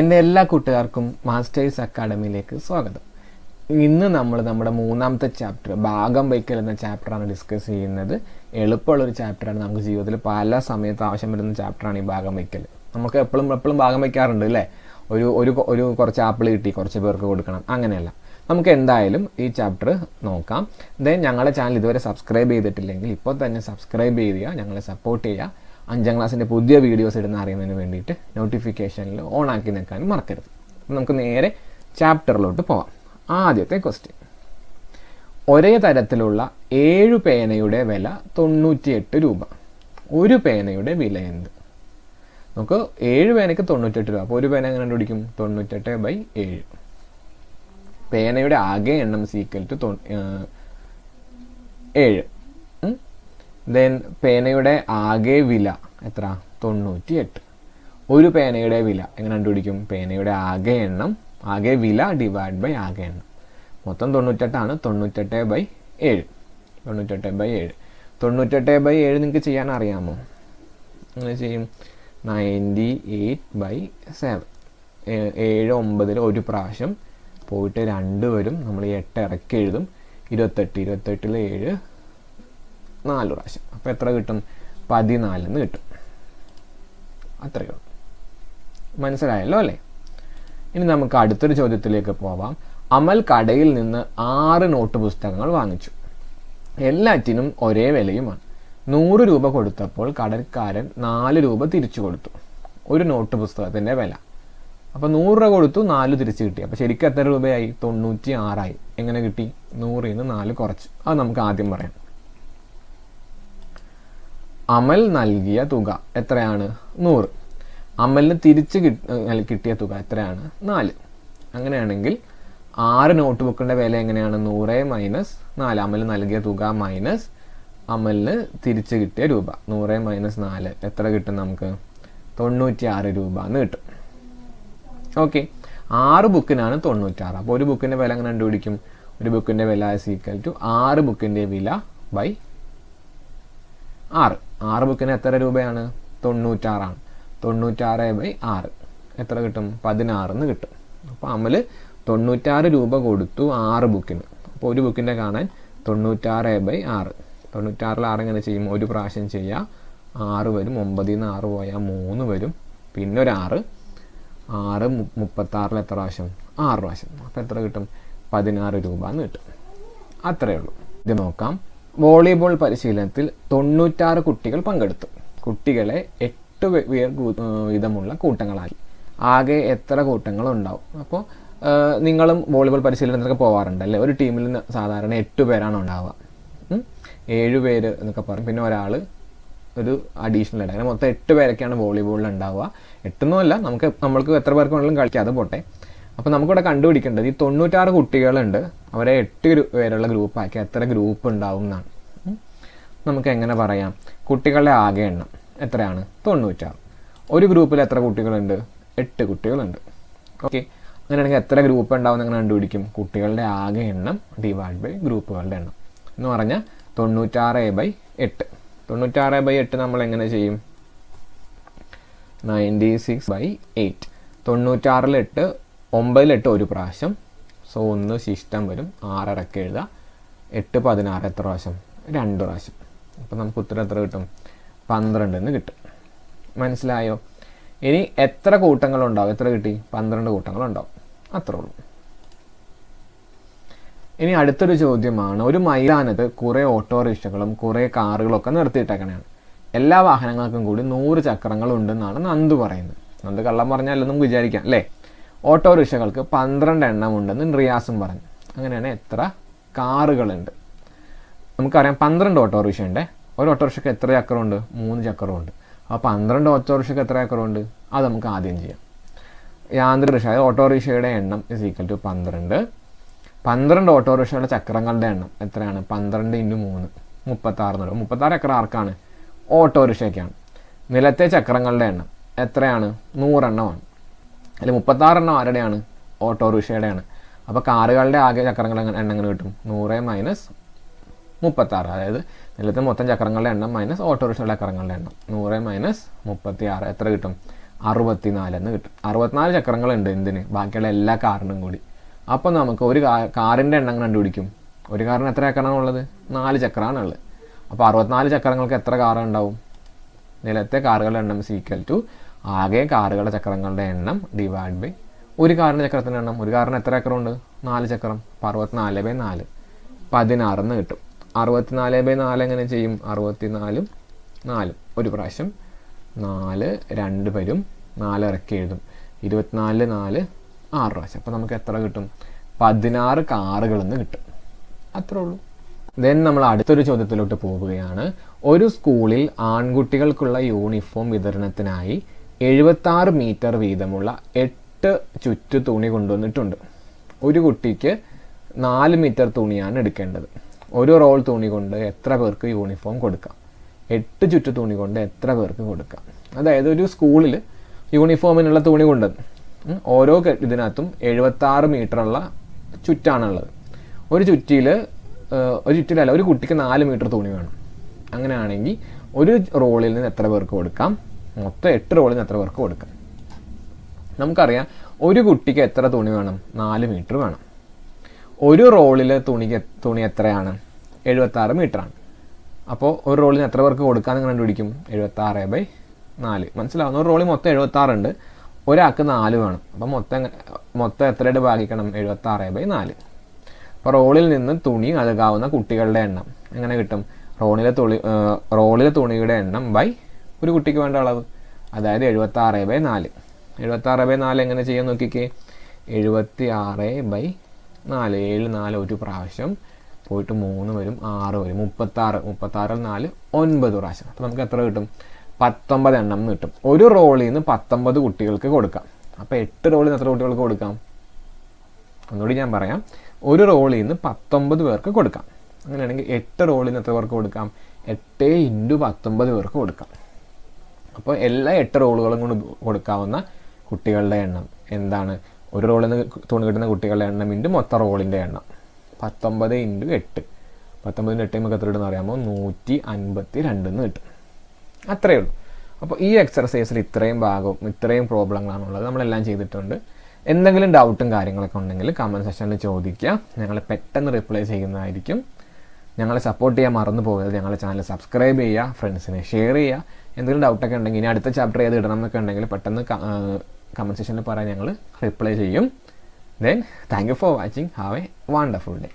എൻ്റെ എല്ലാ കൂട്ടുകാർക്കും മാസ്റ്റേഴ്സ് അക്കാഡമിയിലേക്ക് സ്വാഗതം. ഇന്ന് നമ്മൾ നമ്മുടെ മൂന്നാമത്തെ ചാപ്റ്റർ ഭാഗം വയ്ക്കൽ എന്ന ചാപ്റ്ററാണ് ഡിസ്കസ് ചെയ്യുന്നത്. എളുപ്പമുള്ളൊരു ചാപ്റ്ററാണ്. നമുക്ക് ജീവിതത്തിൽ പല സമയത്ത് ആവശ്യം വരുന്ന ചാപ്റ്ററാണ് ഈ ഭാഗം വയ്ക്കൽ. നമുക്ക് എപ്പോഴും ഭാഗം വയ്ക്കാറുണ്ട് അല്ലേ? ഒരു കുറച്ച് ആപ്പിൾ കിട്ടി കുറച്ച് പേർക്ക് കൊടുക്കണം, അങ്ങനെയല്ല. നമുക്ക് എന്തായാലും ഈ ചാപ്റ്റർ നോക്കാം. ദെൻ ഞങ്ങളുടെ ചാനൽ ഇതുവരെ സബ്സ്ക്രൈബ് ചെയ്തിട്ടില്ലെങ്കിൽ ഇപ്പോൾ തന്നെ സബ്സ്ക്രൈബ് ചെയ്യുക, ഞങ്ങളെ സപ്പോർട്ട് ചെയ്യുക. 5ാം ക്ലാസ്സിൻ്റെ പുതിയ വീഡിയോസ് ഇടുന്ന അറിയുന്നതിന് വേണ്ടിയിട്ട് നോട്ടിഫിക്കേഷനിൽ ഓൺ ആക്കി നിൽക്കാനും മറക്കരുത്. നമുക്ക് നേരെ ചാപ്റ്ററിലോട്ട് പോവാം. ആദ്യത്തെ ക്വസ്റ്റ്യൻ, ഒരേ തരത്തിലുള്ള 7 പേനയുടെ വില 98 രൂപ. ഒരു പേനയുടെ വില എന്ത്? നമുക്ക് 7 പേനയ്ക്ക് 98 രൂപ. അപ്പോൾ ഒരു പേന എങ്ങനെ കണ്ടുപിടിക്കും? 98/7. പേനയുടെ ആകെ എണ്ണം = 7. ദെൻ പേനയുടെ ആകെ വില എത്ര? 98. ഒരു പേനയുടെ വില എങ്ങനെ കണ്ടുപിടിക്കും? പേനയുടെ ആകെ എണ്ണം, ആകെ വില / ആകെ എണ്ണം. മൊത്തം 98 ആണ്. 98/7. 98/7 നിങ്ങൾക്ക് ചെയ്യാൻ അറിയാമോ? അങ്ങനെ ചെയ്യും. 98/7. 7 9 ഒരു പ്രാവശ്യം പോയിട്ട് 2 വരും. നമ്മൾ 8 ഇറക്കി എഴുതും. 28 7 4 പ്രാവശ്യം. അപ്പോൾ എത്ര കിട്ടും? 14 എന്ന് കിട്ടും. അത്രയേ ഉള്ളൂ. മനസ്സിലായല്ലോ അല്ലേ? ഇനി നമുക്ക് അടുത്തൊരു ചോദ്യത്തിലേക്ക് പോവാം. അമൽ കടയിൽ നിന്ന് 6 നോട്ട് പുസ്തകങ്ങൾ വാങ്ങിച്ചു. എല്ലാറ്റിനും ഒരേ വിലയുമാണ്. 100 രൂപ കൊടുത്തപ്പോൾ കടക്കാരൻ 4 രൂപ തിരിച്ചു കൊടുത്തു. ഒരു നോട്ട് പുസ്തകത്തിൻ്റെ വില. അപ്പോൾ 100 രൂപ കൊടുത്തു, 4 തിരിച്ച് കിട്ടി. അപ്പോൾ ശരിക്കും എത്ര രൂപയായി? 96 എങ്ങനെ കിട്ടി? 100ൽ നിന്ന് 4 കുറച്ച്. അത് നമുക്ക് ആദ്യം പറയാം. അമൽ നൽകിയ തുക എത്രയാണ്? 100. അമലിന് തിരിച്ച് കിട്ടിയ തുക എത്രയാണ്? 4. അങ്ങനെയാണെങ്കിൽ 6 നോട്ട് ബുക്കിൻ്റെ വില എങ്ങനെയാണ്? 100 - 4. അമൽ നൽകിയ തുക മൈനസ് അമലിന് തിരിച്ച് കിട്ടിയ രൂപ. 100 - 4 എത്ര കിട്ടും നമുക്ക്? 96 രൂപ എന്ന് കിട്ടും. ഓക്കെ, 6 ബുക്കിനാണ് 96. അപ്പോൾ ഒരു ബുക്കിൻ്റെ വില എങ്ങനെ കണ്ടുപിടിക്കും? ഒരു ബുക്കിൻ്റെ വില = 6 ബുക്കിൻ്റെ വില / 6. 6 ബുക്കിന് എത്ര രൂപയാണ്? 96 ആണ്. 96/6 എത്ര കിട്ടും? 16 എന്ന് കിട്ടും. അപ്പോൾ അമൽ 96 രൂപ കൊടുത്തു 6 ബുക്കിന്. അപ്പോൾ ഒരു ബുക്കിൻ്റെ കാണാൻ 96/6. 96ൽ 6 എങ്ങനെ ചെയ്യും? ഒരു പ്രാവശ്യം ചെയ്യുക, 6 വരും. 9ൽ നിന്ന് 6 പോയാൽ 3 വരും. പിന്നെ ഒരു 6. 6 36ൽ എത്ര പ്രാവശ്യം? 6 പ്രാവശ്യം. അപ്പോൾ എത്ര കിട്ടും? 16 രൂപ എന്ന് കിട്ടും. അത്രയേ ഉള്ളൂ. ഇത് നോക്കാം. വോളിബോൾ പരിശീലനത്തിൽ 96 കുട്ടികൾ പങ്കെടുത്തു. കുട്ടികളെ 8 വീതമുള്ള കൂട്ടങ്ങളാക്കി. ആകെ എത്ര കൂട്ടങ്ങൾ ഉണ്ടാവും? അപ്പോൾ നിങ്ങളും വോളിബോൾ പരിശീലനത്തിലൊക്കെ പോകാറുണ്ട് അല്ലേ? ഒരു ടീമിൽ സാധാരണ 8 പേരാണ് ഉണ്ടാവുക. 7 പേര് എന്നൊക്കെ പറയും. പിന്നെ ഒരാൾ ഒരു അഡീഷണൽ ആയിട്ട്. അങ്ങനെ മൊത്തം 8 പേരൊക്കെയാണ് വോളിബോളിൽ ഉണ്ടാവുക. 8 നമ്മൾക്ക് എത്ര പേർക്ക് വേണമെങ്കിലും കളിക്കാം, അത് പോട്ടെ. അപ്പോൾ നമുക്കിവിടെ കണ്ടുപിടിക്കേണ്ടത് ഈ 96 കുട്ടികളുണ്ട്, അവരെ 8 പേരുള്ള ഗ്രൂപ്പാക്കി എത്ര ഗ്രൂപ്പ് ഉണ്ടാവും എന്നാണ്. നമുക്ക് എങ്ങനെ പറയാം? കുട്ടികളുടെ ആകെ എണ്ണം എത്രയാണ്? 96. ഒരു ഗ്രൂപ്പിൽ എത്ര കുട്ടികളുണ്ട്? 8 കുട്ടികളുണ്ട്. ഓക്കെ, അങ്ങനെയാണെങ്കിൽ എത്ര ഗ്രൂപ്പ് ഉണ്ടാവും എന്ന് കണ്ടുപിടിക്കും? കുട്ടികളുടെ ആകെ എണ്ണം / ഗ്രൂപ്പുകളുടെ എണ്ണം എന്ന് പറഞ്ഞാൽ 96/8. 96/8 നമ്മൾ എങ്ങനെ ചെയ്യും? 96/8. 96ൽ 8, 9ൽ 8 ഒരു പ്രാവശ്യം. സോ 1 ശിഷ്ടം വരും. 6 ഇറക്കി എഴുതുക. 8 16 എത്ര പ്രാവശ്യം? 2 പ്രാവശ്യം. അപ്പോൾ നമുക്ക് ഉത്തരം എത്ര കിട്ടും? 12 എന്ന് കിട്ടും. മനസ്സിലായോ? ഇനി എത്ര കൂട്ടങ്ങളുണ്ടാവും? എത്ര കിട്ടി? 12 കൂട്ടങ്ങളുണ്ടാവും. അത്രേ ഉള്ളൂ. ഇനി അടുത്തൊരു ചോദ്യമാണ്. ഒരു മൈതാനത്ത് കുറേ ഓട്ടോറിക്ഷകളും കുറേ കാറുകളൊക്കെ നിർത്തിയിട്ടേക്കണയാണ്. എല്ലാ വാഹനങ്ങൾക്കും കൂടി 100 ചക്രങ്ങളുണ്ടെന്നാണ് നന്ദു പറയുന്നത്. നന്ദു കള്ളം പറഞ്ഞാലും നമുക്ക് വിചാരിക്കാം അല്ലേ? ഓട്ടോറിക്ഷകൾക്ക് 12 എണ്ണം ഉണ്ടെന്ന് റിയാസും പറഞ്ഞു. അങ്ങനെയാണ് എത്ര കാറുകളുണ്ട്? നമുക്കറിയാം 12 ഓട്ടോറിക്ഷ ഉണ്ട്. ഒരു ഓട്ടോറിക്ഷയ്ക്ക് എത്ര ചക്രമുണ്ട്? 3 ചക്രമുണ്ട്. അപ്പോൾ 12 ഓട്ടോറിക്ഷയ്ക്ക് എത്ര ചക്രമുണ്ട്? അത് നമുക്ക് ആദ്യം ചെയ്യാം. യാന്ത്രികറിക്ഷ ഓട്ടോറിക്ഷയുടെ എണ്ണം = 12. 12 ഓട്ടോറിക്ഷയുടെ ചക്രങ്ങളുടെ എണ്ണം എത്രയാണ്? 12 × 3 36. 36 ചക്രം ആർക്കാണ്? ഓട്ടോറിക്ഷയ്ക്കാണ്. നിലത്തെ ചക്രങ്ങളുടെ എണ്ണം എത്രയാണ്? 100 എണ്ണമാണ്. അതിൽ 36 എണ്ണം ആരുടെയാണ്? ഓട്ടോറിക്ഷയുടെയാണ്. അപ്പോൾ കാറുകളുടെ ആകെ ചക്രങ്ങളുടെ എണ്ണം എങ്ങനെ കിട്ടും? 100 - 36. അതായത് നിലത്തെ മൊത്തം ചക്രങ്ങളുടെ എണ്ണം മൈനസ് ഓട്ടോറിക്ഷയുടെ ചക്രങ്ങളുടെ എണ്ണം. 100 - 36 എത്ര കിട്ടും? 64 എന്ന് കിട്ടും. 64 ചക്രങ്ങളുണ്ട് എന്തിന്, ബാക്കിയുള്ള എല്ലാ കാറിനും കൂടി. അപ്പം നമുക്ക് ഒരു കാറിൻ്റെ എണ്ണം കണ്ടുപിടിക്കും. ഒരു കാറിന് എത്ര ചക്രമാണുള്ളത്? 4 ചക്രമാണുള്ളത്. അപ്പോൾ 64 ചക്രങ്ങൾക്ക് എത്ര കാർ ഉണ്ടാവും? നിലത്തെ കാറുകളുടെ എണ്ണം ഈക്വൽ ടു ആകെ കാറുകളുടെ ചക്രങ്ങളുടെ എണ്ണം ഡിവൈഡ് ബൈ ഒരു കാറിൻ്റെ ചക്രത്തിൻ്റെ എണ്ണം. ഒരു കാറിന് എത്ര ചക്രമുണ്ട്? 4 ചക്രം. അപ്പോൾ 64/4 16 എന്ന് കിട്ടും. 64/4 എങ്ങനെ ചെയ്യും? 64 4 ഒരു പ്രാവശ്യം, 4 2 വരും, 4 ഇറക്കി എഴുതും, 24 4 6 പ്രാവശ്യം. അപ്പോൾ നമുക്ക് എത്ര കിട്ടും? 16 കാറുകളെന്ന് കിട്ടും. അത്രേ ഉള്ളൂ. ദെൻ നമ്മൾ അടുത്തൊരു ചോദ്യത്തിലോട്ട് പോവുകയാണ്. ഒരു സ്കൂളിൽ ആൺകുട്ടികൾക്കുള്ള യൂണിഫോം വിതരണത്തിനായി 76 മീറ്റർ വീതമുള്ള 8 ചുറ്റു തുണി കൊണ്ടുവന്നിട്ടുണ്ട്. ഒരു കുട്ടിക്ക് 4 മീറ്റർ തുണിയാണ് എടുക്കേണ്ടത്. ഒരു റോൾ തുണി കൊണ്ട് എത്ര പേർക്ക് യൂണിഫോം കൊടുക്കാം? 8 ചുറ്റു തുണി കൊണ്ട് എത്ര പേർക്ക് കൊടുക്കാം? അതായത് ഒരു സ്കൂളിൽ യൂണിഫോമിനുള്ള തുണി കൊണ്ട് ഓരോ ഇതിനകത്തും 76 മീറ്ററുള്ള ചുറ്റാണുള്ളത്. ഒരു ചുറ്റിലല്ല, ഒരു കുട്ടിക്ക് 4 മീറ്റർ തുണി വേണം. അങ്ങനെയാണെങ്കിൽ ഒരു റോളിൽ നിന്ന് എത്ര പേർക്ക് കൊടുക്കാം? മൊത്തം 8 റോളിൽ നിന്ന് എത്ര പേർക്ക് കൊടുക്കാം? നമുക്കറിയാം ഒരു കുട്ടിക്ക് എത്ര തുണി വേണം? 4 മീറ്റർ വേണം. ഒരു റോളിലെ തുണി എത്രയാണ്? 76 മീറ്ററാണ്. അപ്പോൾ ഒരു റോളിന് എത്ര പേർക്ക് കൊടുക്കാമെന്ന് കണ്ടുപിടിക്കും? 76/4. മനസ്സിലാവുന്ന? ഒരു റോളിൽ മൊത്തം 76 ഉണ്ട്, ഒരാൾക്ക് 4 വേണം. അപ്പം മൊത്തം എത്രയായിട്ട് ഭാഗിക്കണം? 76/4. അപ്പോൾ റോളിൽ നിന്ന് തുണി നൽകാവുന്ന കുട്ടികളുടെ എണ്ണം എങ്ങനെ കിട്ടും? റോളിലെ തുണിയുടെ എണ്ണം ബൈ ഒരു കുട്ടിക്ക് വേണ്ട അളവ്, അതായത് 76/4. 76/4 എങ്ങനെ ചെയ്യാൻ നോക്കിക്കേ? 76/4 7 4 ഒരു പ്രാവശ്യം പോയിട്ട് 3 വരും, 6 വരും, 36 4 9 പ്രാവശ്യം. അപ്പോൾ നമുക്ക് എത്ര കിട്ടും? 19 എണ്ണം എന്ന് കിട്ടും. ഒരു റോളിൽ നിന്ന് 19 കുട്ടികൾക്ക് കൊടുക്കാം. അപ്പോൾ 8 റോളിൽ നിന്ന് എത്ര കുട്ടികൾക്ക് കൊടുക്കാം? ഒന്നുകൂടി ഞാൻ പറയാം. ഒരു റോളിൽ നിന്ന് 19 പേർക്ക് കൊടുക്കാം. അങ്ങനെയാണെങ്കിൽ 8 റോളിൽ നിന്ന് എത്ര പേർക്ക് കൊടുക്കാം? 8 × 19 പേർക്ക് കൊടുക്കാം. അപ്പോൾ എല്ലാ 8 റോളുകളും കൊണ്ട് കൊടുക്കാവുന്ന കുട്ടികളുടെ എണ്ണം എന്താണ്? ഒരു റോളിൽ നിന്ന് തുണി കിട്ടുന്ന കുട്ടികളുടെ എണ്ണം ഇൻറ്റു മൊത്തം റോളിൻ്റെ എണ്ണം. 19 × 8. 19 × 8 നമുക്ക് എത്ര കിട്ടുമെന്ന് അറിയാമോ? 152 എന്ന് കിട്ടും. അത്രയേ ഉള്ളൂ. അപ്പോൾ ഈ എക്സർസൈസിൽ ഇത്രയും പ്രോബ്ലങ്ങളാണുള്ളത്. നമ്മളെല്ലാം ചെയ്തിട്ടുണ്ട്. എന്തെങ്കിലും ഡൗട്ടും കാര്യങ്ങളൊക്കെ ഉണ്ടെങ്കിൽ കമൻറ്റ് സെക്ഷനിൽ ചോദിക്കുക. ഞങ്ങൾ പെട്ടെന്ന് റിപ്ലൈ ചെയ്യുന്നതായിരിക്കും. ഞങ്ങളെ സപ്പോർട്ട് ചെയ്യാൻ മറന്നു പോകരുത്. ഞങ്ങളുടെ ചാനൽ സബ്സ്ക്രൈബ് ചെയ്യുക, ഫ്രണ്ട്സിനെ ഷെയർ ചെയ്യുക. എന്തെങ്കിലും ഡൗട്ടൊക്കെ ഉണ്ടെങ്കിൽ ഇനി അടുത്ത ചാപ്റ്റർ ഏത് ഇടണം എന്നൊക്കെ ഉണ്ടെങ്കിൽ പെട്ടെന്ന് കമൻറ്റ് സെക്ഷനിൽ പറയാൻ ഞങ്ങൾ റിപ്ലൈ ചെയ്യും. Then, thank you for watching. Have a wonderful day.